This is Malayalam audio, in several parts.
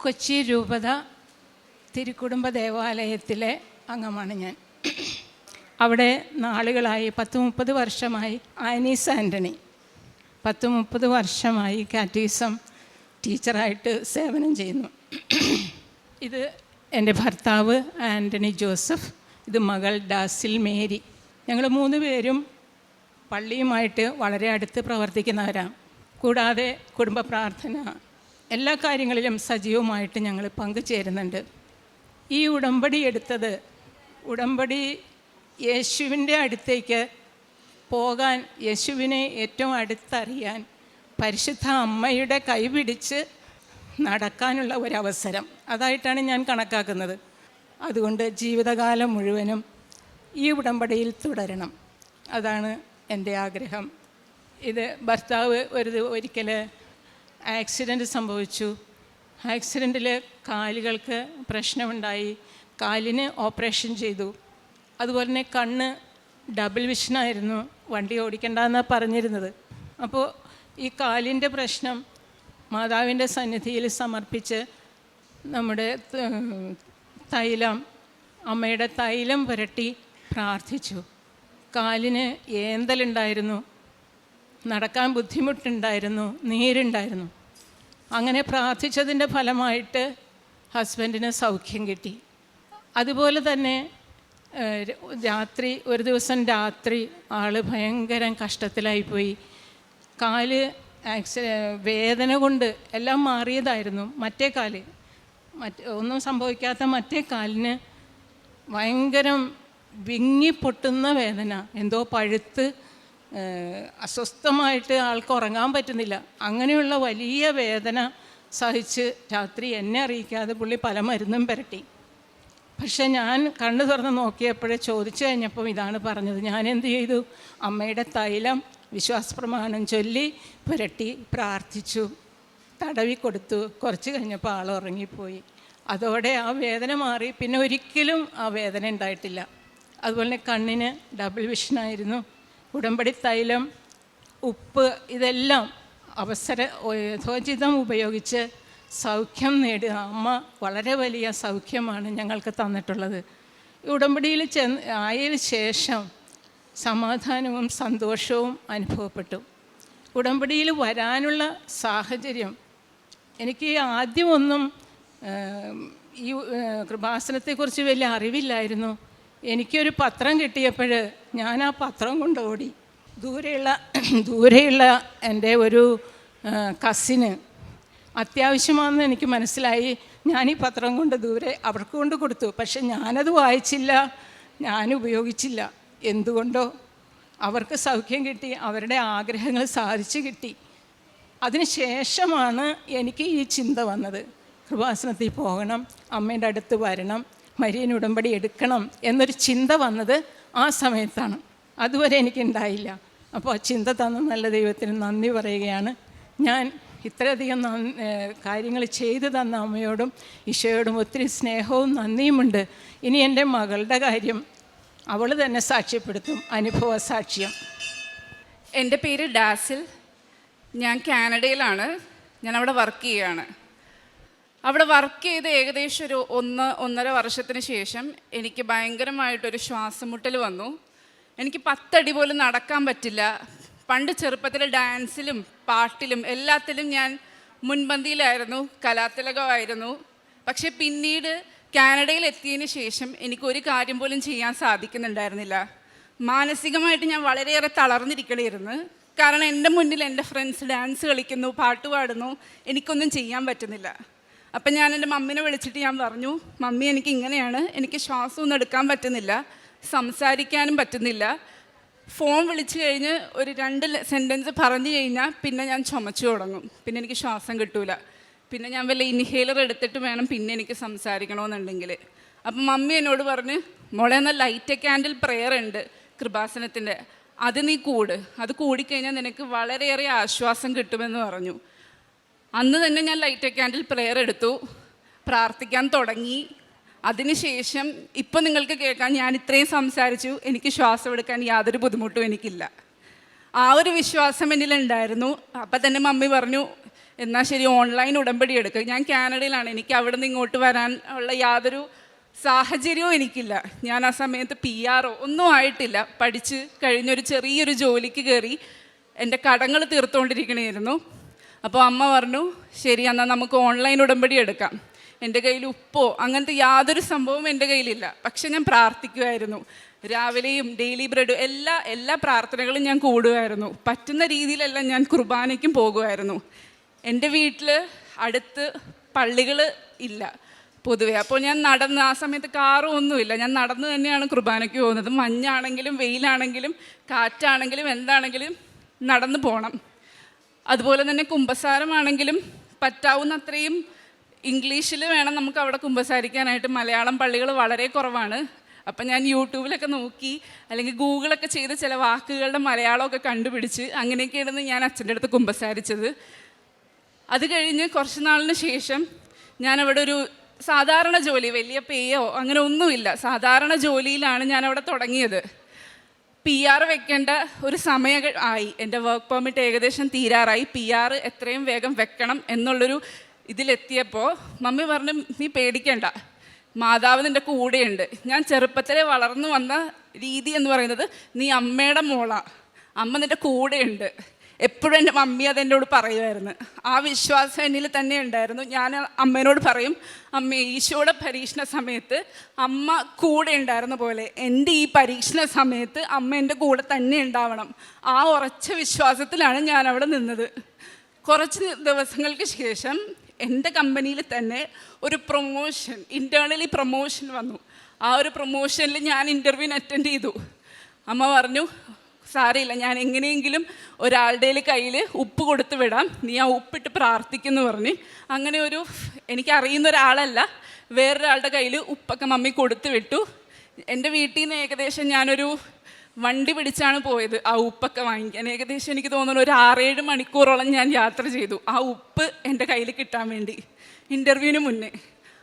കൊച്ചി രൂപത തിരുക്കുടുംബ ദേവാലയത്തിലെ അംഗമാണ് ഞാൻ. അവിടെ നാളുകളായി 10-30 വർഷമായി ആനീസ് ആൻ്റണി 10-30 വർഷമായി കാറ്റീസം ടീച്ചറായിട്ട് സേവനം ചെയ്യുന്നു. ഇത് എൻ്റെ ഭർത്താവ് ആൻ്റണി ജോസഫ്, ഇത് മകൾ ഡാസിൽ മേരി. ഞങ്ങൾ 3 പേരും പള്ളിയുമായിട്ട് വളരെ അടുത്ത് പ്രവർത്തിക്കുന്നവരാണ്. കൂടാതെ കുടുംബ പ്രാർത്ഥന എല്ലാ കാര്യങ്ങളിലും സജീവമായിട്ട് ഞങ്ങൾ പങ്കുചേരുന്നുണ്ട്. ഈ ഉടമ്പടി എടുത്തത്, ഉടമ്പടി യേശുവിൻ്റെ അടുത്തേക്ക് പോകാൻ, യേശുവിനെ ഏറ്റവും അടുത്തറിയാൻ പരിശുദ്ധ അമ്മയുടെ കൈപിടിച്ച് നടക്കാനുള്ള ഒരവസരം അതായിട്ടാണ് ഞാൻ കണക്കാക്കുന്നത്. അതുകൊണ്ട് ജീവിതകാലം മുഴുവനും ഈ ഉടമ്പടിയിൽ തുടരണം, അതാണ് എൻ്റെ ആഗ്രഹം. ഇത് ഭർത്താവ് ഒരിക്കൽ ആക്സിഡൻറ്റ് സംഭവിച്ചു. ആക്സിഡൻറ്റിൽ കാലുകൾക്ക് പ്രശ്നമുണ്ടായി, കാലിന് ഓപ്പറേഷൻ ചെയ്തു. അതുപോലെ തന്നെ കണ്ണ് ഡബിൾ വിഷനായിരുന്നു, വണ്ടി ഓടിക്കണ്ടെന്നാണ് പറഞ്ഞിരുന്നത്. അപ്പോൾ ഈ കാലിൻ്റെ പ്രശ്നം മാതാവിൻ്റെ സന്നിധിയിൽ സമർപ്പിച്ച് നമ്മുടെ തൈലം, അമ്മയുടെ തൈലം പുരട്ടി പ്രാർത്ഥിച്ചു. കാലിന് ഏന്തലുണ്ടായിരുന്നു, നടക്കാൻ ബുദ്ധിമുട്ടുണ്ടായിരുന്നു, നീരുണ്ടായിരുന്നു. അങ്ങനെ പ്രാർത്ഥിച്ചതിൻ്റെ ഫലമായിട്ട് ഹസ്ബൻഡിന് സൗഖ്യം കിട്ടി. അതുപോലെ തന്നെ ഒരു ദിവസം രാത്രി ആൾ ഭയങ്കര കഷ്ടത്തിലായിപ്പോയി. കാല് വേദന കൊണ്ട് എല്ലാം മാറിയതായിരുന്നു. ഒന്നും സംഭവിക്കാത്ത മറ്റേ കാലിന് ഭയങ്കരം വിങ്ങിപ്പൊട്ടുന്ന വേദന, എന്തോ പഴുത്ത് അസ്വസ്ഥമായിട്ട് ആൾക്ക് ഉറങ്ങാൻ പറ്റുന്നില്ല. അങ്ങനെയുള്ള വലിയ വേദന സഹിച്ച് രാത്രി എന്നെ അറിയിക്കാതെ പുള്ളി പല മരുന്നും പുരട്ടി. പക്ഷെ ഞാൻ കണ്ണു തുറന്ന് നോക്കിയപ്പോഴേ ചോദിച്ചു കഴിഞ്ഞപ്പോൾ ഇതാണ് പറഞ്ഞത്. ഞാൻ എന്ത് ചെയ്തു? അമ്മയുടെ തൈലം വിശ്വാസപ്രമാണം ചൊല്ലി പുരട്ടി പ്രാർത്ഥിച്ചു, തടവി കൊടുത്തു. കുറച്ച് കഴിഞ്ഞപ്പോൾ ആൾ ഉറങ്ങിപ്പോയി. അതോടെ ആ വേദന മാറി. പിന്നെ ഒരിക്കലും ആ വേദന ഉണ്ടായിട്ടില്ല. അതുപോലെ കണ്ണിന് ഡബിൾ വിഷനായിരുന്നു. ഉടമ്പടി തൈലം, ഉപ്പ്, ഇതെല്ലാം യഥോചിതം ഉപയോഗിച്ച് സൗഖ്യം നേടുക. അമ്മ വളരെ വലിയ സൗഖ്യമാണ് ഞങ്ങൾക്ക് തന്നിട്ടുള്ളത്. ഉടമ്പടിയിൽ ആയതിനു ശേഷം സമാധാനവും സന്തോഷവും അനുഭവപ്പെട്ടു. ഉടമ്പടിയിൽ വരാനുള്ള സാഹചര്യം എനിക്ക് ആദ്യമൊന്നും ഈ കൃപാസനത്തെക്കുറിച്ച് വലിയ അറിവില്ലായിരുന്നു. എനിക്കൊരു പത്രം കിട്ടിയപ്പോൾ ഞാൻ ആ പത്രം കൊണ്ട് ഓടി. ദൂരെയുള്ള എൻ്റെ ഒരു കസിന് അത്യാവശ്യമാണെന്ന് എനിക്ക് മനസ്സിലായി. ഞാൻ ഈ പത്രം കൊണ്ട് അവർക്ക് കൊണ്ട് കൊടുത്തു. പക്ഷെ ഞാനത് വായിച്ചില്ല, ഞാൻ ഉപയോഗിച്ചില്ല. എന്തുകൊണ്ടോ അവർക്ക് സൗഖ്യം കിട്ടി, അവരുടെ ആഗ്രഹങ്ങൾ സാധിച്ചു കിട്ടി. അതിന് ശേഷമാണ് എനിക്ക് ഈ ചിന്ത വന്നത്, കൃപാസനത്തിൽ പോകണം, അമ്മയുടെ അടുത്ത് വരണം, മരിയൻ ഉടമ്പടി എടുക്കണം എന്നൊരു ചിന്ത വന്നത് ആ സമയത്താണ്. അതുവരെ എനിക്കുണ്ടായില്ല. അപ്പോൾ ആ ചിന്ത തന്ന നല്ല ദൈവത്തിന് നന്ദി പറയുകയാണ്. ഞാൻ ഇത്രയധികം കാര്യങ്ങൾ ചെയ്തു തന്ന അമ്മയോടും ഈശോയോടും ഒത്തിരി സ്നേഹവും നന്ദിയുമുണ്ട്. ഇനി എൻ്റെ മകളുടെ കാര്യം അവൾ തന്നെ സാക്ഷ്യപ്പെടുത്തും, അനുഭവ സാക്ഷ്യം. എൻ്റെ പേര് ഡാസിൽ. ഞാൻ കാനഡയിലാണ്. ഞാൻ അവിടെ വർക്ക് ചെയ്യുകയാണ്. അവിടെ വർക്ക് ചെയ്ത് ഏകദേശം ഒരു 1-1.5 വർഷത്തിന് ശേഷം എനിക്ക് ഭയങ്കരമായിട്ടൊരു ശ്വാസം മുട്ടൽ വന്നു. എനിക്ക് 10 അടി പോലും നടക്കാൻ പറ്റില്ല. പണ്ട് ചെറുപ്പത്തിൽ ഡാൻസിലും പാട്ടിലും എല്ലാത്തിലും ഞാൻ മുൻപന്തിയിലായിരുന്നു, കലാതിലകമായിരുന്നു. പക്ഷേ പിന്നീട് കാനഡയിൽ എത്തിയതിന് ശേഷം എനിക്കൊരു കാര്യം പോലും ചെയ്യാൻ സാധിക്കുന്നുണ്ടായിരുന്നില്ല. മാനസികമായിട്ട് ഞാൻ വളരെയേറെ തളർന്നിരിക്കണമായിരുന്നു. കാരണം എൻ്റെ മുന്നിൽ എൻ്റെ ഫ്രണ്ട്സ് ഡാൻസ് കളിക്കുന്നു, പാട്ട് പാടുന്നു, എനിക്കൊന്നും ചെയ്യാൻ പറ്റുന്നില്ല. അപ്പം ഞാൻ എൻ്റെ മമ്മിനെ വിളിച്ചിട്ട് ഞാൻ പറഞ്ഞു, മമ്മി എനിക്ക് ഇങ്ങനെയാണ്, എനിക്ക് ശ്വാസമൊന്നും എടുക്കാൻ പറ്റുന്നില്ല, സംസാരിക്കാനും പറ്റുന്നില്ല. ഫോൺ വിളിച്ചു കഴിഞ്ഞ് ഒരു 2 സെൻറ്റൻസ് പറഞ്ഞു കഴിഞ്ഞാൽ പിന്നെ ഞാൻ ചുമച്ചു തുടങ്ങും, പിന്നെ എനിക്ക് ശ്വാസം കിട്ടൂല. പിന്നെ ഞാൻ വല്ല ഇൻഹേലർ എടുത്തിട്ട് വേണം പിന്നെ എനിക്ക് സംസാരിക്കണമെന്നുണ്ടെങ്കിൽ. അപ്പം മമ്മി എന്നോട് പറഞ്ഞ്, മോളെ എന്നാൽ ലൈറ്റ് ക്യാൻഡിൽ പ്രെയർ ഉണ്ട് കൃപാസനത്തിൻ്റെ, അത് നീ അത് കൂടിക്കഴിഞ്ഞാൽ നിനക്ക് വളരെയേറെ ആശ്വാസം കിട്ടുമെന്ന് പറഞ്ഞു. അന്ന് തന്നെ ഞാൻ ലൈറ്റ് ക്യാൻഡിൽ പ്രെയർ എടുത്തു, പ്രാർത്ഥിക്കാൻ തുടങ്ങി. അതിനുശേഷം ഇപ്പം നിങ്ങൾക്ക് കേൾക്കാൻ ഞാൻ ഇത്രയും സംസാരിച്ചു, എനിക്ക് ശ്വാസം എടുക്കാൻ യാതൊരു ബുദ്ധിമുട്ടും എനിക്കില്ല. ആ ഒരു വിശ്വാസം എന്നിലുണ്ടായിരുന്നു. അപ്പം തന്നെ മമ്മി പറഞ്ഞു, എന്നാൽ ശരി ഓൺലൈൻ ഉടമ്പടി എടുക്കുക. ഞാൻ കാനഡയിലാണ്, എനിക്ക് അവിടെ നിന്ന് ഇങ്ങോട്ട് വരാൻ ഉള്ള യാതൊരു സാഹചര്യവും എനിക്കില്ല. ഞാൻ ആ സമയത്ത് PR ഒന്നും ആയിട്ടില്ല. പഠിച്ച് കഴിഞ്ഞൊരു ചെറിയൊരു ജോലിക്ക് കയറി എൻ്റെ കടങ്ങൾ തീർത്തുകൊണ്ടിരിക്കണമായിരുന്നു. അപ്പോൾ അമ്മ പറഞ്ഞു ശരി എന്നാൽ നമുക്ക് ഓൺലൈൻ ഉടമ്പടി എടുക്കാം. എൻ്റെ കയ്യിൽ ഉപ്പോ അങ്ങനത്തെ യാതൊരു സംഭവവും എൻ്റെ കയ്യിലില്ല. പക്ഷെ ഞാൻ പ്രാർത്ഥിക്കുമായിരുന്നു. രാവിലെയും ഡെയിലി ബ്രെഡ് എല്ലാ പ്രാർത്ഥനകളും ഞാൻ കൂടുമായിരുന്നു. പറ്റുന്ന രീതിയിലെല്ലാം ഞാൻ കുർബാനയ്ക്കും പോകുമായിരുന്നു. എൻ്റെ വീട്ടിൽ അടുത്ത് പള്ളികൾ ഇല്ല പൊതുവേ. അപ്പോൾ ഞാൻ നടന്ന്, ആ സമയത്ത് കാറും ഒന്നുമില്ല, ഞാൻ നടന്ന് തന്നെയാണ് കുർബാനയ്ക്ക് പോകുന്നത്. മഞ്ഞാണെങ്കിലും വെയിലാണെങ്കിലും കാറ്റാണെങ്കിലും എന്താണെങ്കിലും നടന്നു പോകണം. അതുപോലെ തന്നെ കുമ്പസാരമാണെങ്കിലും പറ്റാവുന്ന അത്രയും ഇംഗ്ലീഷിൽ വേണം നമുക്ക് അവിടെ കുമ്പസാരിക്കാനായിട്ട്. മലയാളം പള്ളികൾ വളരെ കുറവാണ്. അപ്പം ഞാൻ യൂട്യൂബിലൊക്കെ നോക്കി അല്ലെങ്കിൽ ഗൂഗിളൊക്കെ ചെയ്ത് ചില വാക്കുകളുടെ മലയാളമൊക്കെ കണ്ടുപിടിച്ച് അങ്ങനെയൊക്കെയായിരുന്നു ഞാൻ അച്ഛൻ്റെ അടുത്ത് കുമ്പസാരിച്ചത്. അത് കഴിഞ്ഞ് കുറച്ച് നാളിന് ശേഷം ഞാനവിടെ ഒരു സാധാരണ ജോലി, വലിയ പേയോ അങ്ങനെ ഒന്നുമില്ല, സാധാരണ ജോലിയിലാണ് ഞാനവിടെ തുടങ്ങിയത്. PR വെക്കേണ്ട ഒരു സമയം ആയി, എൻ്റെ വർക്ക് പെർമിറ്റ് ഏകദേശം തീരാറായി. PR എത്രയും വേഗം വെക്കണം എന്നുള്ളൊരു ഇതിലെത്തിയപ്പോൾ മമ്മി പറഞ്ഞു നീ പേടിക്കണ്ട, മാതാവ് നിൻ്റെ കൂടെയുണ്ട്. ഞാൻ ചെറുപ്പത്തിലെ വളർന്നു വന്ന രീതി എന്ന് പറയുന്നത് നീ അമ്മയുടെ മോളാ, അമ്മ നിൻ്റെ കൂടെയുണ്ട്. എപ്പോഴും എൻ്റെ മമ്മി അതെന്നോട് പറയുമായിരുന്നു. ആ വിശ്വാസം എന്നിൽ തന്നെ ഉണ്ടായിരുന്നു. ഞാൻ അമ്മേനോട് പറയും അമ്മ ഈശോയുടെ പരീക്ഷണ സമയത്ത് അമ്മ കൂടെ ഉണ്ടായിരുന്ന പോലെ എൻ്റെ ഈ പരീക്ഷണ സമയത്ത് അമ്മ എൻ്റെ കൂടെ തന്നെ ഉണ്ടാവണം. ആ ഉറച്ച വിശ്വാസത്തിലാണ് ഞാൻ അവിടെ നിന്നത്. കുറച്ച് ദിവസങ്ങൾക്ക് ശേഷം എൻ്റെ കമ്പനിയിൽ തന്നെ ഒരു പ്രൊമോഷൻ, ഇൻറ്റേർണലി പ്രൊമോഷൻ വന്നു. ആ ഒരു പ്രൊമോഷനിൽ ഞാൻ ഇൻ്റർവ്യൂവിന് അറ്റൻഡ് ചെയ്തു. അമ്മ പറഞ്ഞു സാരമില്ല, ഞാൻ എങ്ങനെയെങ്കിലും ഒരാളുടെ കയ്യിൽ ഉപ്പ് കൊടുത്ത് വിടാം, നീ ആ ഉപ്പിട്ട് പ്രാർത്ഥിക്കുമെന്ന് പറഞ്ഞ് അങ്ങനെ എനിക്കറിയുന്ന ഒരാളല്ല വേറൊരാളുടെ കയ്യിൽ ഉപ്പൊക്കെ മമ്മി കൊടുത്ത് വിട്ടു. എൻ്റെ വീട്ടിൽ നിന്ന് ഏകദേശം ഞാനൊരു വണ്ടി പിടിച്ചാണ് പോയത് ആ ഉപ്പൊക്കെ വാങ്ങിക്കാൻ. ഏകദേശം എനിക്ക് തോന്നുന്നു ഒരു 6-7 മണിക്കൂറോളം ഞാൻ യാത്ര ചെയ്തു ആ ഉപ്പ് എൻ്റെ കയ്യിൽ കിട്ടാൻ വേണ്ടി. ഇൻ്റർവ്യൂവിന് മുന്നേ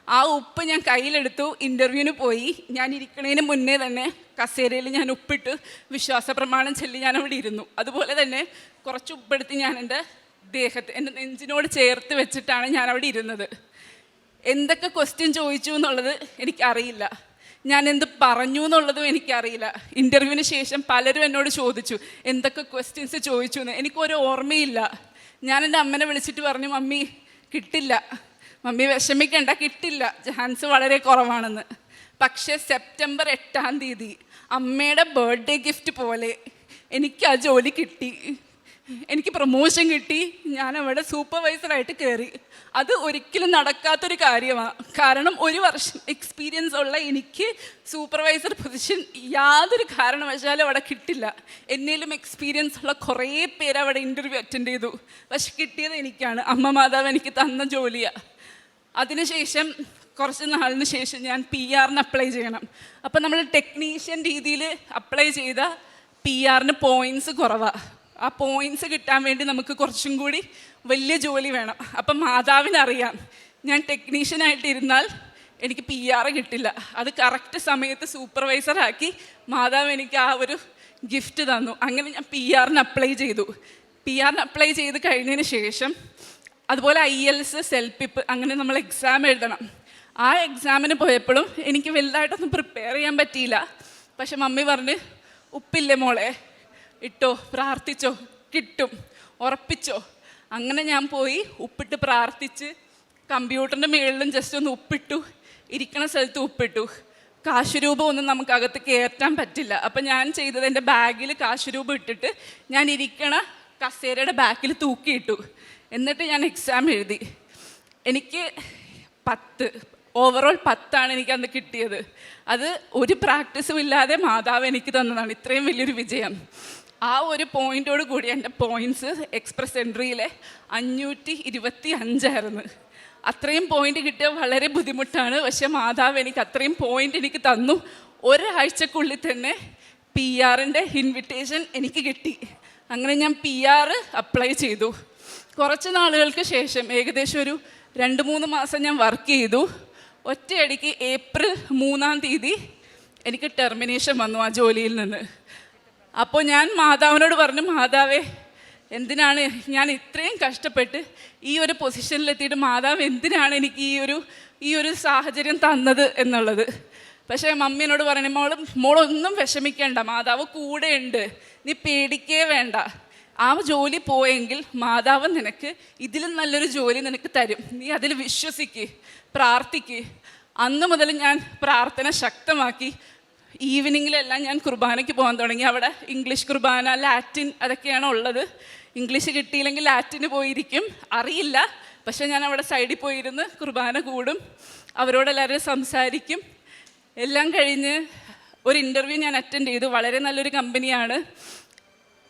ആ ഉപ്പ് ഞാൻ കയ്യിലെടുത്തു, ഇൻ്റർവ്യൂവിന് പോയി. ഞാൻ ഇരിക്കണതിന് മുന്നേ തന്നെ കസേരയിൽ ഞാൻ ഉപ്പിട്ട് വിശ്വാസ പ്രമാണം ചൊല്ലി ഞാൻ അവിടെ ഇരുന്നു. അതുപോലെ തന്നെ കുറച്ച് ഉപ്പെടുത്ത് ഞാൻ എൻ്റെ എൻ്റെ നെഞ്ചിനോട് ചേർത്ത് വെച്ചിട്ടാണ് ഞാൻ അവിടെ ഇരുന്നത്. എന്തൊക്കെ ക്വസ്റ്റ്യൻ ചോദിച്ചു എന്നുള്ളത് എനിക്കറിയില്ല, ഞാൻ എന്ത് പറഞ്ഞു എന്നുള്ളതും എനിക്കറിയില്ല. ഇൻ്റർവ്യൂവിന് ശേഷം പലരും എന്നോട് ചോദിച്ചു എന്തൊക്കെ ക്വസ്റ്റ്യൻസ് ചോദിച്ചു എന്ന്. എനിക്കൊരു ഓർമ്മയില്ല. ഞാൻ എൻ്റെ അമ്മനെ വിളിച്ചിട്ട് പറഞ്ഞു മമ്മി കിട്ടില്ല, മമ്മി വിഷമിക്കണ്ട, കിട്ടില്ല, ചാൻസ് വളരെ കുറവാണെന്ന്. പക്ഷേ സെപ്റ്റംബർ 8-ാം തീയതി അമ്മയുടെ ബർത്ത്ഡേ ഗിഫ്റ്റ് പോലെ എനിക്ക് ആ ജോലി കിട്ടി. എനിക്ക് പ്രൊമോഷൻ കിട്ടി. ഞാൻ അവിടെ സൂപ്പർവൈസറായിട്ട് കയറി. അത് ഒരിക്കലും നടക്കാത്തൊരു കാര്യമാണ്. കാരണം 1 വർഷം എക്സ്പീരിയൻസ് ഉള്ള എനിക്ക് സൂപ്പർവൈസർ പൊസിഷൻ യാതൊരു കാരണവശാലും അവിടെ കിട്ടില്ല. എന്നേലും എക്സ്പീരിയൻസ് ഉള്ള കുറേ പേര് അവിടെ ഇൻ്റർവ്യൂ അറ്റൻഡ് ചെയ്തു. പക്ഷെ കിട്ടിയത് എനിക്കാണ്. അമ്മ മാതാവ് എനിക്ക് തന്ന ജോലിയാണ്. അതിനുശേഷം കുറച്ച് നാളിന് ശേഷം ഞാൻ PR-ന് അപ്ലൈ ചെയ്യണം. അപ്പം നമ്മൾ ടെക്നീഷ്യൻ രീതിയിൽ അപ്ലൈ ചെയ്ത PR-ന് പോയിൻറ്റ്സ് കുറവാണ്. ആ പോയിൻറ്റ്സ് കിട്ടാൻ വേണ്ടി നമുക്ക് കുറച്ചും കൂടി വലിയ ജോലി വേണം. അപ്പം മാതാവിനറിയാം ഞാൻ ടെക്നീഷ്യനായിട്ടിരുന്നാൽ എനിക്ക് PR കിട്ടില്ല. അത് കറക്റ്റ് സമയത്ത് സൂപ്പർവൈസറാക്കി മാതാവ് എനിക്ക് ആ ഒരു ഗിഫ്റ്റ് തന്നു. അങ്ങനെ ഞാൻ PR-ന് അപ്ലൈ ചെയ്തു. PR-ന് അപ്ലൈ ചെയ്ത് കഴിഞ്ഞതിന് ശേഷം അതുപോലെ IELTS, സെൽപിപ്പ് അങ്ങനെ നമ്മൾ എക്സാം എഴുതണം. ആ എക്സാമിന് പോയപ്പോഴും എനിക്ക് വലുതായിട്ടൊന്നും പ്രിപ്പയർ ചെയ്യാൻ പറ്റിയില്ല. പക്ഷെ മമ്മി പറഞ്ഞ് ഉപ്പില്ലേ മോളെ, ഇട്ടോ, പ്രാർത്ഥിച്ചോ, കിട്ടും, ഉറപ്പിച്ചോ. അങ്ങനെ ഞാൻ പോയി ഉപ്പിട്ട് പ്രാർത്ഥിച്ച് കമ്പ്യൂട്ടറിൻ്റെ മുകളിലും ജസ്റ്റ് ഒന്ന് ഉപ്പിട്ടു, ഇരിക്കണ സ്ഥലത്ത് ഉപ്പിട്ടു. കാശുരൂപം ഒന്നും നമുക്കകത്ത് കയറ്റാൻ പറ്റില്ല. അപ്പം ഞാൻ ചെയ്തത് എൻ്റെ ബാഗിൽ കാശുരൂപം ഇട്ടിട്ട് ഞാൻ ഇരിക്കണ കസേരയുടെ ബാക്കിൽ തൂക്കിയിട്ടു. എന്നിട്ട് ഞാൻ എക്സാം എഴുതി. എനിക്ക് 10 ഓവറോൾ 10 എനിക്ക് അന്ന് കിട്ടിയത്. അത് ഒരു പ്രാക്ടീസും ഇല്ലാതെ മാതാവ് എനിക്ക് തന്നതാണ് ഇത്രയും വലിയൊരു വിജയം. ആ ഒരു പോയിൻറ്റോട് കൂടി എൻ്റെ പോയിൻറ്റ്സ് എക്സ്പ്രസ് എൻട്രിയിലെ 525 ആയിരുന്നു. അത്രയും പോയിൻ്റ് കിട്ടിയ വളരെ ബുദ്ധിമുട്ടാണ്. പക്ഷേ മാതാവ് എനിക്ക് അത്രയും പോയിൻ്റ് എനിക്ക് തന്നു. ഒരാഴ്ചക്കുള്ളിൽ തന്നെ PR-ൻ്റെ ഇൻവിറ്റേഷൻ എനിക്ക് കിട്ടി. അങ്ങനെ ഞാൻ PR അപ്ലൈ ചെയ്തു. കുറച്ച് നാളുകൾക്ക് ശേഷം ഏകദേശം ഒരു 2-3 മാസം ഞാൻ വർക്ക് ചെയ്തു. ഒറ്റയടിക്ക് ഏപ്രിൽ 3-ാം തീയതി എനിക്ക് ടെർമിനേഷൻ വന്നു ആ ജോലിയിൽ നിന്ന്. അപ്പോൾ ഞാൻ മാതാവിനോട് പറഞ്ഞു മാതാവേ എന്തിനാണ് ഞാൻ ഇത്രയും കഷ്ടപ്പെട്ട് ഈ ഒരു പൊസിഷനിലെത്തിയിട്ട് മാതാവ് എന്തിനാണ് എനിക്ക് ഈ ഒരു സാഹചര്യം തന്നത് എന്നുള്ളത്. പക്ഷേ മമ്മി എന്നോട് പറയണേ, മോളൊന്നും വിഷമിക്കേണ്ട, മാതാവ് കൂടെയുണ്ട്, നീ പേടിക്കേ വേണ്ട. ആ ജോലി പോയെങ്കിൽ മാതാവ് നിനക്ക് ഇതിലും നല്ലൊരു ജോലി നിനക്ക് തരും, നീ അതിൽ വിശ്വസിക്ക്, പ്രാർത്ഥിക്ക്. അന്ന് മുതൽ ഞാൻ പ്രാർത്ഥന ശക്തമാക്കി. ഈവനിങ്ങിലെല്ലാം ഞാൻ കുർബാനയ്ക്ക് പോകാൻ തുടങ്ങി. അവിടെ ഇംഗ്ലീഷ് കുർബാന, ലാറ്റിൻ അതൊക്കെയാണ് ഉള്ളത്. ഇംഗ്ലീഷ് കിട്ടിയില്ലെങ്കിൽ ലാറ്റിന് പോയിരിക്കും, അറിയില്ല. പക്ഷേ ഞാൻ അവിടെ സൈഡിൽ പോയിരുന്ന് കുർബാന കൂടും, അവരോടെല്ലാവരും സംസാരിക്കും. എല്ലാം കഴിഞ്ഞ് ഒരു ഇൻ്റർവ്യൂ ഞാൻ അറ്റൻഡ് ചെയ്തു. വളരെ നല്ലൊരു കമ്പനിയാണ്.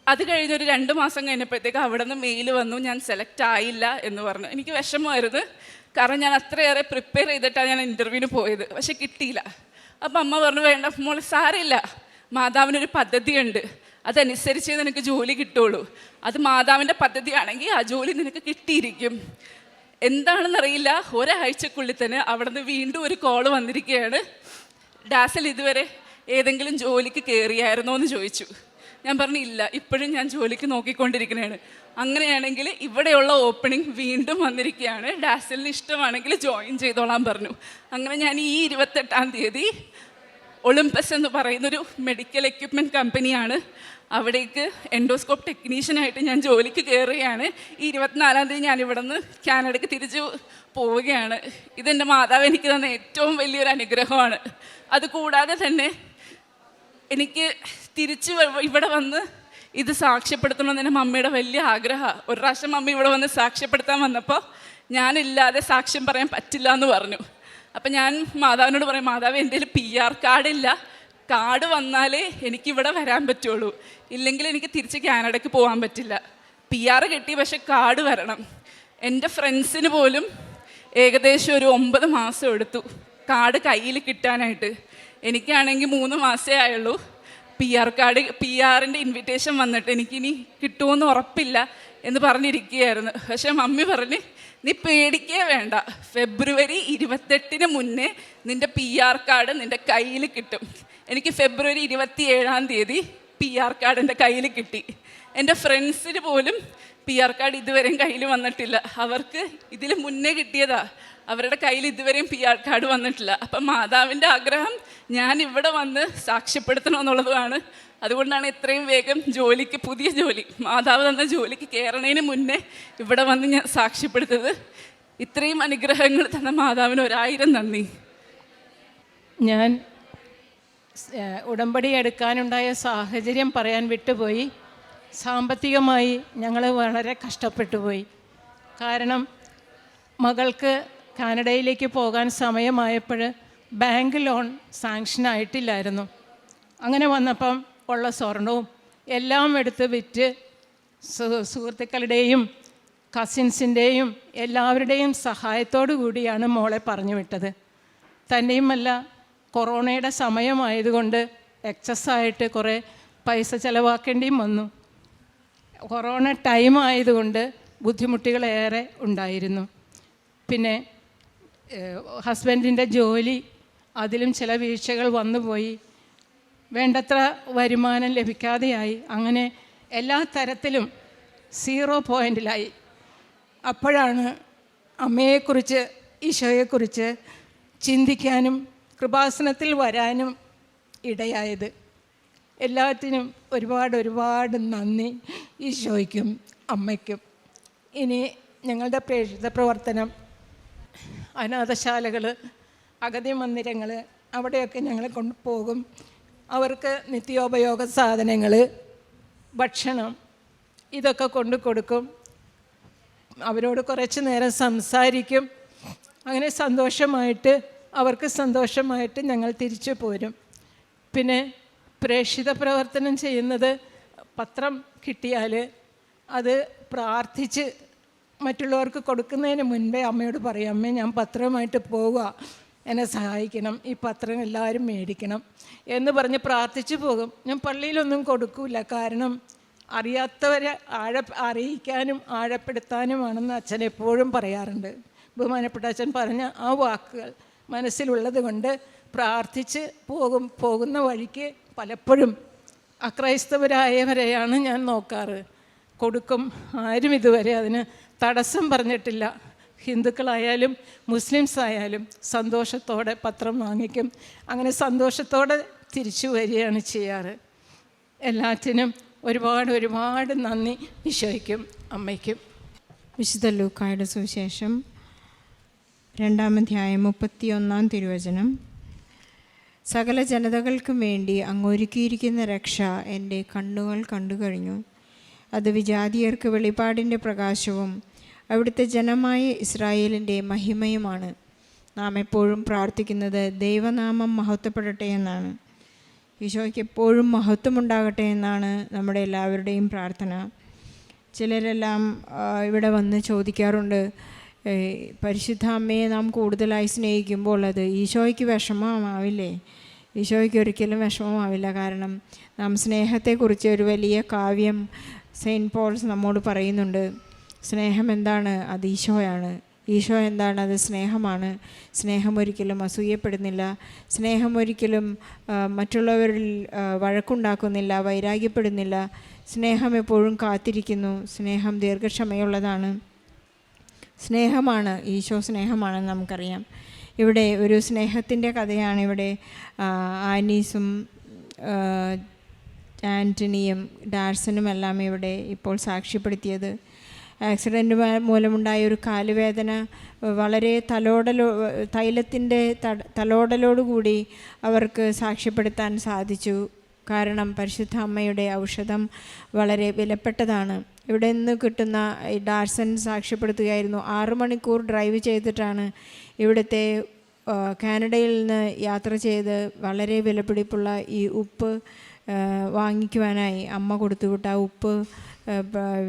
അത് കഴിഞ്ഞൊരു 2 മാസം കഴിഞ്ഞപ്പോഴത്തേക്ക് അവിടെ നിന്ന് മെയിൽ വന്നു, ഞാൻ സെലക്ട് ആയില്ല എന്ന് പറഞ്ഞു. എനിക്ക് വിഷമമായിരുന്നു, കാരണം ഞാൻ അത്രയേറെ പ്രിപ്പയർ ചെയ്തിട്ടാണ് ഞാൻ ഇൻ്റർവ്യൂവിന് പോയത്. പക്ഷെ കിട്ടിയില്ല. അപ്പം അമ്മ പറഞ്ഞു, വേണ്ട മോളെ, സാരമില്ല, മാതാവിനൊരു പദ്ധതിയുണ്ട്, അതനുസരിച്ചേ നിനക്ക് ജോലി കിട്ടുള്ളൂ. അത് മാതാവിൻ്റെ പദ്ധതിയാണെങ്കിൽ ആ ജോലി നിനക്ക് കിട്ടിയിരിക്കും. എന്താണെന്നറിയില്ല, ഒരാഴ്ചക്കുള്ളിൽ തന്നെ അവിടെ നിന്ന് വീണ്ടും ഒരു കോള് വന്നിരിക്കുകയാണ്. ഡാസിൽ ഇതുവരെ ഏതെങ്കിലും ജോലിക്ക് കയറിയായിരുന്നോ എന്ന് ചോദിച്ചു. ഞാൻ പറഞ്ഞു, ഇല്ല, ഇപ്പോഴും ഞാൻ ജോലിക്ക് നോക്കിക്കൊണ്ടിരിക്കുന്നതാണ്. അങ്ങനെയാണെങ്കിൽ ഇവിടെയുള്ള ഓപ്പണിംഗ് വീണ്ടും വന്നിരിക്കുകയാണ്, ഡാസിലിന് ഇഷ്ടമാണെങ്കിൽ ജോയിൻ ചെയ്തോളാൻ പറഞ്ഞു. അങ്ങനെ ഞാൻ ഈ 28-ാം തീയതി ഒളിമ്പസ് എന്ന് പറയുന്നൊരു മെഡിക്കൽ എക്യുപ്മെൻറ്റ് കമ്പനിയാണ്, അവിടേക്ക് എൻഡോസ്കോപ്പ് ടെക്നീഷ്യനായിട്ട് ഞാൻ ജോലിക്ക് കയറുകയാണ്. ഈ 24-ാം തീയതി ഞാൻ ഇവിടെ നിന്ന് കാനഡയ്ക്ക് തിരിച്ചു പോവുകയാണ്. ഇതെൻ്റെ മാതാവ് എനിക്ക് തന്ന ഏറ്റവും വലിയൊരു അനുഗ്രഹമാണ്. അതുകൂടാതെ തന്നെ എനിക്ക് തിരിച്ച് ഇവിടെ വന്ന് ഇത് സാക്ഷ്യപ്പെടുത്തണമെന്ന് എൻ്റെ മമ്മിയുടെ വലിയ ആഗ്രഹമാണ്. ഒരു പ്രാവശ്യം മമ്മി ഇവിടെ വന്ന് സാക്ഷ്യപ്പെടുത്താൻ വന്നപ്പോൾ ഞാനില്ലാതെ സാക്ഷ്യം പറയാൻ പറ്റില്ല എന്ന് പറഞ്ഞു. അപ്പം ഞാൻ മാതാവിനോട് പറയും, മാതാവ് എൻ്റെ കയ്യിൽ PR കാർഡില്ല, കാർഡ് വന്നാലേ എനിക്കിവിടെ വരാൻ പറ്റുള്ളൂ, ഇല്ലെങ്കിൽ എനിക്ക് തിരിച്ച് കാനഡയ്ക്ക് പോകാൻ പറ്റില്ല. PR കിട്ടി, പക്ഷെ കാർഡ് വരണം. എൻ്റെ ഫ്രണ്ട്സിന് പോലും ഏകദേശം ഒരു 9 മാസം എടുത്തു കാർഡ് കയ്യിൽ കിട്ടാനായിട്ട്. എനിക്കാണെങ്കിൽ 3 മാസമേ ആയുള്ളൂ. PR-ൻ്റെ ഇൻവിറ്റേഷൻ വന്നിട്ട് എനിക്കിനി കിട്ടുമെന്ന് ഉറപ്പില്ല എന്ന് പറഞ്ഞിരിക്കുകയായിരുന്നു. പക്ഷേ മമ്മി പറഞ്ഞ്, നീ പേടിക്കേ വേണ്ട, ഫെബ്രുവരി 28-ന് മുന്നേ നിൻ്റെ PR കാർഡ് നിൻ്റെ കയ്യിൽ കിട്ടും. എനിക്ക് ഫെബ്രുവരി 27-ാം തീയതി PR കാർഡ് എൻ്റെ കയ്യിൽ കിട്ടി. എൻ്റെ ഫ്രണ്ട്സിന് പോലും PR കാർഡ് ഇതുവരെയും കയ്യിൽ വന്നിട്ടില്ല. അവർക്ക് ഇതിൽ മുന്നേ കിട്ടിയതാ, അവരുടെ കയ്യിൽ ഇതുവരെയും PR കാർഡ് വന്നിട്ടില്ല. അപ്പം മാതാവിൻ്റെ ആഗ്രഹം ഞാൻ ഇവിടെ വന്ന് സാക്ഷ്യപ്പെടുത്തണമെന്നുള്ളതാണ്. അതുകൊണ്ടാണ് എത്രയും വേഗം ജോലിക്ക്, പുതിയ ജോലി, മാതാവ് തന്ന ജോലിക്ക് കയറണതിന് മുന്നേ ഇവിടെ വന്ന് ഞാൻ സാക്ഷ്യപ്പെടുത്തത്. ഇത്രയും അനുഗ്രഹങ്ങൾ തന്ന മാതാവിന് 1000 നന്ദി. ഞാൻ ഉടമ്പടി എടുക്കാനുണ്ടായ സാഹചര്യം പറയാൻ വിട്ടുപോയി. സാമ്പത്തികമായി ഞങ്ങൾ വളരെ കഷ്ടപ്പെട്ടു പോയി. കാരണം മകൾക്ക് കാനഡയിലേക്ക് പോകാൻ സമയമായപ്പോൾ ബാങ്ക് ലോൺ സാങ്ഷൻ ആയിട്ടില്ലായിരുന്നു. അങ്ങനെ വന്നപ്പം ഉള്ള സ്വർണവും എല്ലാം എടുത്ത് വിറ്റ് സുഹൃത്തുക്കളുടെയും കസിൻസിൻ്റെയും എല്ലാവരുടെയും സഹായത്തോടു കൂടിയാണ് മോളെ പറഞ്ഞു വിട്ടത്. തന്നെയുമല്ല, കൊറോണയുടെ സമയമായതുകൊണ്ട് എക്സസ്സായിട്ട് കുറേ പൈസ ചിലവാക്കേണ്ടിയും വന്നു. കൊറോണ ടൈം ആയതുകൊണ്ട് ബുദ്ധിമുട്ടുകളേറെ ഉണ്ടായിരുന്നു. പിന്നെ ഹസ്ബൻഡിൻ്റെ ജോലി, അതിലും ചില വീഴ്ചകൾ വന്നുപോയി. വേണ്ടത്ര വരുമാനം ലഭിക്കാതെയായി. അങ്ങനെ എല്ലാ തരത്തിലും 0 പോയിൻ്റിലായി. അപ്പോഴാണ് അമ്മയെക്കുറിച്ച്, ഈശോയെക്കുറിച്ച് ചിന്തിക്കാനും കൃപാസനത്തിൽ വരാനും ഇടയായത്. എല്ലാത്തിനും ഒരുപാട് നന്ദി ഈശോയ്ക്കും അമ്മയ്ക്കും. ഇനി ഞങ്ങളുടെ പ്രേക്ഷിത പ്രവർത്തനം, അനാഥശാലകൾ, അഗതി മന്ദിരങ്ങൾ, അവിടെയൊക്കെ ഞങ്ങളെ കൊണ്ടുപോകും. അവർക്ക് നിത്യോപയോഗ സാധനങ്ങൾ, ഭക്ഷണം, ഇതൊക്കെ കൊണ്ടു കൊടുക്കും. അവരോട് കുറച്ച് നേരം സംസാരിക്കും. അങ്ങനെ സന്തോഷമായിട്ട്, അവർക്ക് സന്തോഷമായിട്ട് ഞങ്ങൾ തിരിച്ചു പോരും. പിന്നെ പ്രേക്ഷിത പ്രവർത്തനം ചെയ്യുന്നത്, പത്രം കിട്ടിയാൽ അത് പ്രാർത്ഥിച്ച് മറ്റുള്ളവർക്ക് കൊടുക്കുന്നതിന് മുൻപേ അമ്മയോട് പറയും, അമ്മേ ഞാൻ പത്രമായിട്ട് പോവുക, എന്നെ സഹായിക്കണം, ഈ പത്രം എല്ലാവരും മേടിക്കണം എന്ന് പറഞ്ഞ് പ്രാർത്ഥിച്ചു പോകും. ഞാൻ പള്ളിയിലൊന്നും കൊടുക്കില്ല, കാരണം അറിയാത്തവരെ അറിയിക്കാനും ആഴപ്പെടുത്താനുമാണെന്ന് അച്ഛൻ എപ്പോഴും പറയാറുണ്ട്. ബഹുമാനപ്പെട്ട അച്ഛൻ പറഞ്ഞ ആ വാക്കുകൾ മനസ്സിലുള്ളത് കൊണ്ട് പ്രാർത്ഥിച്ച് പോകുന്ന വഴിക്ക് പലപ്പോഴും അക്രൈസ്തവരായവരെയാണ് ഞാൻ നോക്കാറ്. കൊടുക്കും. ആരും ഇതുവരെ അതിന് തടസ്സം പറഞ്ഞിട്ടില്ല. ഹിന്ദുക്കളായാലും മുസ്ലിംസ് ആയാലും സന്തോഷത്തോടെ പത്രം വാങ്ങിക്കും. അങ്ങനെ സന്തോഷത്തോടെ തിരിച്ചു വരികയാണ് ചെയ്യാറ്. എല്ലാറ്റിനും ഒരുപാട് നന്ദി ഈശോയ്ക്കും അമ്മയ്ക്കും. വിശുദ്ധ ലൂക്കായുടെ സുവിശേഷം 2-ാം അധ്യായം 31-ാം തിരുവചനം. സകല ജനതകൾക്കും വേണ്ടി അങ്ങൊരുക്കിയിരിക്കുന്ന രക്ഷ എൻ്റെ കണ്ണുകൾ കണ്ടു കഴിഞ്ഞു. അത് വിജാതീയർക്ക് വെളിപ്പാടിൻ്റെ പ്രകാശവും അവിടുത്തെ ജനമായ ഇസ്രായേലിൻ്റെ മഹിമയുമാണ്. നാം എപ്പോഴും പ്രാർത്ഥിക്കുന്നത് ദൈവനാമം മഹത്വപ്പെടട്ടെ എന്നാണ്. ഈശോയ്ക്ക് എപ്പോഴും മഹത്വമുണ്ടാകട്ടെ എന്നാണ് നമ്മുടെ എല്ലാവരുടെയും പ്രാർത്ഥന. ചിലരെല്ലാം ഇവിടെ വന്ന് ചോദിക്കാറുണ്ട്, പരിശുദ്ധ അമ്മയെ നാം കൂടുതലായി സ്നേഹിക്കുമ്പോൾ അത് ഈശോയ്ക്ക് വിഷമമാവില്ലേ? ഈശോയ്ക്ക് ഒരിക്കലും വിഷമമാവില്ല. കാരണം നാം സ്നേഹത്തെക്കുറിച്ച് ഒരു വലിയ കാവ്യം സെയിൻറ്റ് പോൾസ് നമ്മോട് പറയുന്നുണ്ട്. സ്നേഹം എന്താണ്? അത് ഈശോയാണ്. ഈശോ എന്താണ്? അത് സ്നേഹമാണ്. സ്നേഹം ഒരിക്കലും അസൂയപ്പെടുന്നില്ല. സ്നേഹം ഒരിക്കലും മറ്റുള്ളവരിൽ വഴക്കുണ്ടാക്കുന്നില്ല, വൈരാഗ്യപ്പെടുന്നില്ല. സ്നേഹം എപ്പോഴും കാത്തിരിക്കുന്നു. സ്നേഹം ദീർഘക്ഷമയുള്ളതാണ്. സ്നേഹമാണ്, ഈശോ സ്നേഹമാണെന്ന് നമുക്കറിയാം. ഇവിടെ ഒരു സ്നേഹത്തിൻ്റെ കഥയാണ് ഇവിടെ ആനീസും ആൻ്റണിയും ഡാർസനുമെല്ലാം ഇവിടെ ഇപ്പോൾ സാക്ഷ്യപ്പെടുത്തിയത്. ആക്സിഡൻറ്റ് മൂലമുണ്ടായ ഒരു കാലുവേദന വളരെ തൈലത്തിൻ്റെ തലോടലോടുകൂടി അവർക്ക് സാക്ഷ്യപ്പെടുത്താൻ സാധിച്ചു. കാരണം പരിശുദ്ധ അമ്മയുടെ ഔഷധം വളരെ വിലപ്പെട്ടതാണ്. ഇവിടെ നിന്ന് കിട്ടുന്ന ഡാർസൻ സാക്ഷ്യപ്പെടുത്തുകയായിരുന്നു. 6 മണിക്കൂർ ഡ്രൈവ് ചെയ്തിട്ടാണ് ഇവിടുത്തെ കാനഡയിൽ നിന്ന് യാത്ര ചെയ്ത് വളരെ വിലപിടിപ്പുള്ള ഈ ഉപ്പ് വാങ്ങിക്കുവാനായി അമ്മ കൊടുത്തുവിട്ട ആ ഉപ്പ്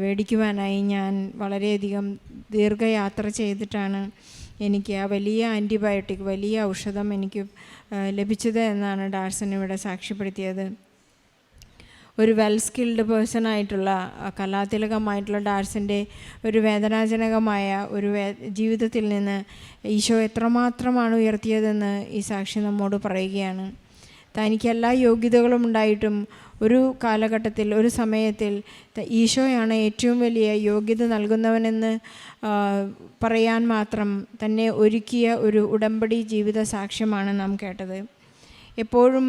മേടിക്കുവാനായി ഞാൻ വളരെയധികം ദീർഘയാത്ര ചെയ്തിട്ടാണ് എനിക്ക് ആ വലിയ ആൻറ്റിബയോട്ടിക്, വലിയ ഔഷധം എനിക്ക് ലഭിച്ചത് എന്നാണ് ഡാർസൻ ഇവിടെ സാക്ഷ്യപ്പെടുത്തിയത്. ഒരു വെൽ സ്കിൽഡ് പേഴ്സണായിട്ടുള്ള കലാതിലകമായിട്ടുള്ള ഡാർസൻ്റെ ഒരു വേദനാജനകമായ ഒരു ജീവിതത്തിൽ നിന്ന് ഈശോ എത്രമാത്രമാണ് ഉയർത്തിയതെന്ന് ഈ സാക്ഷി നമ്മോട് പറയുകയാണ്. തനിക്ക് എല്ലാ യോഗ്യതകളും ഉണ്ടായിട്ടും ഒരു കാലഘട്ടത്തിൽ, ഒരു സമയത്തിൽ ഈശോയാണ് ഏറ്റവും വലിയ യോഗ്യത നൽകുന്നവനെന്ന് പറയാൻ മാത്രം തന്നെ ഒരുക്കിയ ഒരു ഉടമ്പടി ജീവിത സാക്ഷ്യമാണ് നാം കേട്ടത്. എപ്പോഴും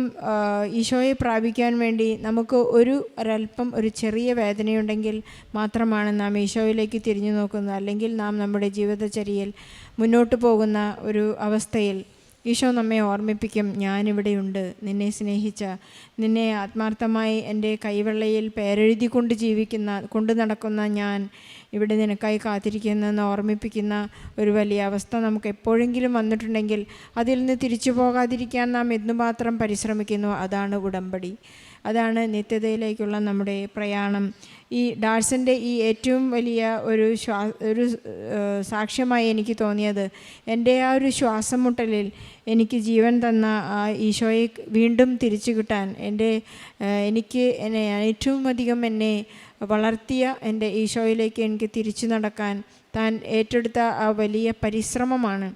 ഈശോയെ പ്രാപിക്കാൻ വേണ്ടി നമുക്ക് ഒരല്പം ഒരു ചെറിയ വേദനയുണ്ടെങ്കിൽ മാത്രമാണ് നാം ഈശോയിലേക്ക് തിരിഞ്ഞു നോക്കുന്നത്. അല്ലെങ്കിൽ നാം നമ്മുടെ ജീവിതചര്യയിൽ മുന്നോട്ട് പോകുന്ന ഒരു അവസ്ഥയിൽ ഈശോ നമ്മെ ഓർമ്മിപ്പിക്കും, ഞാനിവിടെയുണ്ട്, നിന്നെ സ്നേഹിച്ച, നിന്നെ ആത്മാർത്ഥമായി എൻ്റെ കൈവെള്ളയിൽ പേരെഴുതി കൊണ്ട് നടക്കുന്ന ഞാൻ ഇവിടെ നിനക്കായി കാത്തിരിക്കുന്നെന്ന് ഓർമ്മിപ്പിക്കുന്ന ഒരു വലിയ അവസ്ഥ നമുക്ക് എപ്പോഴെങ്കിലും വന്നിട്ടുണ്ടെങ്കിൽ അതിൽ നിന്ന് തിരിച്ചു പോകാതിരിക്കാൻ നാം എന്തുമാത്രം പരിശ്രമിക്കുന്നു. അതാണ് ഉടമ്പടി, അതാണ് നിത്യതയിലേക്കുള്ള നമ്മുടെ പ്രയാണം. ഈ ഡാർസൻ്റെ ഈ ഏറ്റവും വലിയ ഒരു സാക്ഷ്യമായി എനിക്ക് തോന്നിയത്, എൻ്റെ ആ ഒരു ശ്വാസം മുട്ടലിൽ എനിക്ക് ജീവൻ തന്ന ആ ഈശോയെ വീണ്ടും തിരിച്ചു കിട്ടാൻ, എനിക്ക് എന്നെ ഏറ്റവും അധികം എന്നെ വളർത്തിയ എൻ്റെ ഈശോയിലേക്ക് എനിക്ക് തിരിച്ചു നടക്കാൻ താൻ ഏറ്റെടുത്ത ആ വലിയ പരിശ്രമമാണ്.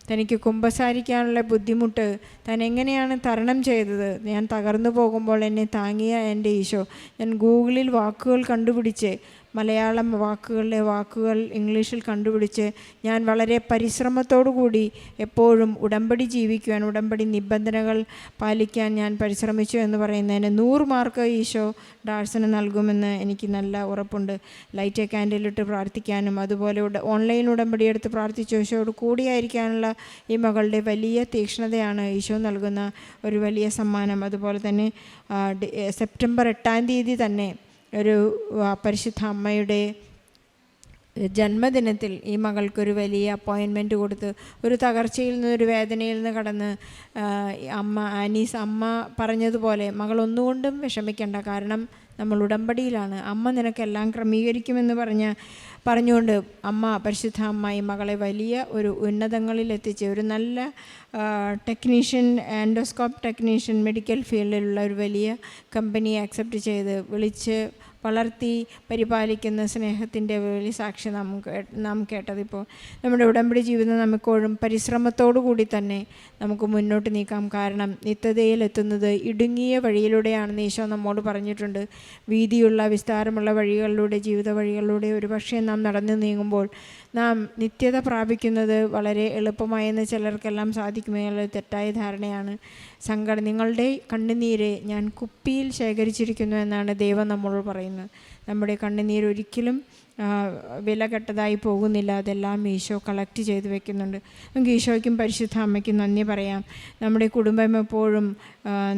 തനിക്ക് കുമ്പസാരിക്കാനുള്ള ബുദ്ധിമുട്ട് താൻ എങ്ങനെയാണ് തരണം ചെയ്തത്. ഞാൻ തകർന്നു പോകുമ്പോൾ എന്നെ താങ്ങിയ എൻ്റെ ഈശോ. ഞാൻ ഗൂഗിളിൽ വാക്കുകൾ കണ്ടുപിടിച്ച്, മലയാളം വാക്കുകൾ ഇംഗ്ലീഷിൽ കണ്ടുപിടിച്ച് ഞാൻ വളരെ പരിശ്രമത്തോടു കൂടി എപ്പോഴും ഉടമ്പടി ജീവിക്കുവാൻ, ഉടമ്പടി നിബന്ധനകൾ പാലിക്കാൻ ഞാൻ പരിശ്രമിച്ചു എന്ന് പറയുന്നതിന് 100 മാർക്ക് ഈശോ ഡാർസന് നൽകുമെന്ന് എനിക്ക് നല്ല ഉറപ്പുണ്ട്. ലൈറ്റ് എ കാൻഡിലിട്ട് പ്രാർത്ഥിക്കാനും അതുപോലെ ഓൺലൈൻ ഉടമ്പടി എടുത്ത് പ്രാർത്ഥിച്ചു ഈശോയോട് കൂടിയായിരിക്കാനുള്ള ഈ മകളുടെ വലിയ തീക്ഷ്ണതയാണ് ഈശോ നൽകുന്ന ഒരു വലിയ സമ്മാനം. അതുപോലെ തന്നെ സെപ്റ്റംബർ 8-ാം തീയതി തന്നെ ഒരു പരിശുദ്ധ അമ്മയുടെ ജന്മദിനത്തിൽ ഈ മകൾക്കൊരു വലിയ അപ്പോയിൻമെൻറ്റ് കൊടുത്ത് ഒരു തകർച്ചയിൽ നിന്ന്, ഒരു വേദനയിൽ നിന്ന് കടന്ന് അമ്മ പറഞ്ഞതുപോലെ മകൾ ഒന്നുകൊണ്ടും വിഷമിക്കേണ്ട, കാരണം നമ്മൾ ഉടമ്പടിയിലാണ്, അമ്മ നിനക്കെല്ലാം ക്രമീകരിക്കുമെന്ന് പറഞ്ഞുകൊണ്ട് പരിശുദ്ധ അമ്മ ഈ മകളെ വലിയ ഒരു ഉന്നതങ്ങളിലെത്തിച്ച് ഒരു നല്ല എൻഡോസ്കോപ്പ് ടെക്നീഷ്യൻ, മെഡിക്കൽ ഫീൽഡിലുള്ള ഒരു വലിയ കമ്പനിയെ അക്സെപ്റ്റ് ചെയ്ത് വിളിച്ച് വളർത്തി പരിപാലിക്കുന്ന സ്നേഹത്തിൻ്റെ വലിയ സാക്ഷി നാം കേട്ടതിപ്പോൾ നമ്മുടെ ഉടമ്പടി ജീവിതം നമുക്കെപ്പോഴും പരിശ്രമത്തോടു കൂടി തന്നെ നമുക്ക് മുന്നോട്ട് നീക്കാം. കാരണം നിത്യതയിലെത്തുന്നത് ഇടുങ്ങിയ വഴിയിലൂടെയാണെന്ന് ഈശോ നമ്മോട് പറഞ്ഞിട്ടുണ്ട്. വീതിയുള്ള വിസ്താരമുള്ള വഴികളിലൂടെ, ജീവിത വഴികളിലൂടെ ഒരുപക്ഷെ നാം നടന്നു നീങ്ങുമ്പോൾ നാം നിത്യത പ്രാപിക്കുന്നത് വളരെ എളുപ്പമായെന്ന് ചിലർക്കെല്ലാം സാധിക്കുമെന്നുള്ള തെറ്റായ ധാരണയാണ്. നിങ്ങളുടെ കണ്ണുനീര് ഞാൻ കുപ്പിയിൽ ശേഖരിച്ചിരിക്കുന്നു എന്നാണ് ദൈവം നമ്മളോട് പറയുന്നത്. നമ്മുടെ കണ്ണുനീര് ഒരിക്കലും വിലകെട്ടതായി പോകുന്നില്ല. അതെല്ലാം ഈശോ കളക്ട് ചെയ്ത് വെക്കുന്നുണ്ട്. നമുക്ക് ഈശോയ്ക്കും പരിശുദ്ധ അമ്മയ്ക്കും നന്ദി പറയാം. നമ്മുടെ കുടുംബം എപ്പോഴും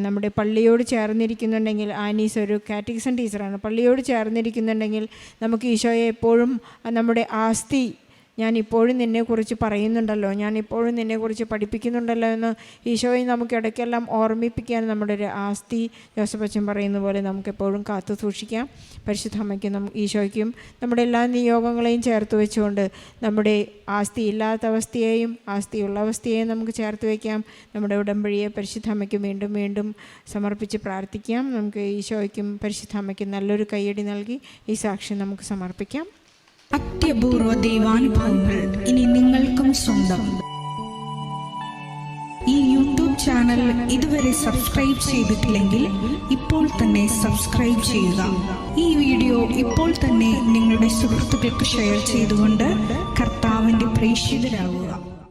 നമ്മുടെ പള്ളിയോട് ചേർന്നിരിക്കുന്നുണ്ടെങ്കിൽ, ആനീസ് ഒരു കാറ്റഗിസം ടീച്ചറാണ്, പള്ളിയോട് ചേർന്നിരിക്കുന്നുണ്ടെങ്കിൽ നമുക്ക് ഈശോയെ എപ്പോഴും നമ്മുടെ ആസ്തി, ഞാൻ ഇപ്പോഴും നിന്നെക്കുറിച്ച് പറയുന്നുണ്ടല്ലോ, ഞാൻ ഇപ്പോഴും നിന്നെക്കുറിച്ച് പഠിപ്പിക്കുന്നുണ്ടല്ലോ എന്ന് ഈശോയെ നമുക്ക് ഇടയ്ക്കെല്ലാം ഓർമ്മിപ്പിക്കാൻ നമ്മുടെ ഒരു ആസ്തി, ജോസഫ് അച്ഛൻ പറയുന്ന പോലെ നമുക്കെപ്പോഴും കാത്തു സൂക്ഷിക്കാം. പരിശുദ്ധ അമ്മയ്ക്കും ഈശോയ്ക്കും നമ്മുടെ എല്ലാ നിയോഗങ്ങളെയും ചേർത്ത് വെച്ചുകൊണ്ട് നമ്മുടെ ആസ്തി ഇല്ലാത്ത അവസ്ഥയെയും ആസ്തിയുള്ള അവസ്ഥയെയും നമുക്ക് ചേർത്ത് വയ്ക്കാം. നമ്മുടെ ഉടമ്പടിയെ പരിശുദ്ധ അമ്മയ്ക്ക് വീണ്ടും വീണ്ടും സമർപ്പിച്ച് പ്രാർത്ഥിക്കാം. നമുക്ക് ഈശോയ്ക്കും പരിശുദ്ധ അമ്മയ്ക്കും നല്ലൊരു കയ്യടി നൽകി ഈ സാക്ഷ്യം നമുക്ക് സമർപ്പിക്കാം. അത്യപൂർവ ദൈവാനുഭവങ്ങൾ ഇനി നിങ്ങൾക്കും സ്വന്തം. ഈ യൂട്യൂബ് ചാനൽ ഇതുവരെ സബ്സ്ക്രൈബ് ചെയ്തിട്ടില്ലെങ്കിൽ ഇപ്പോൾ തന്നെ സബ്സ്ക്രൈബ് ചെയ്യുക. ഈ വീഡിയോ ഇപ്പോൾ തന്നെ നിങ്ങളുടെ സുഹൃത്തുക്കൾക്ക് ഷെയർ ചെയ്തുകൊണ്ട് കർത്താവിൻ്റെ പ്രേക്ഷിതരാകുക.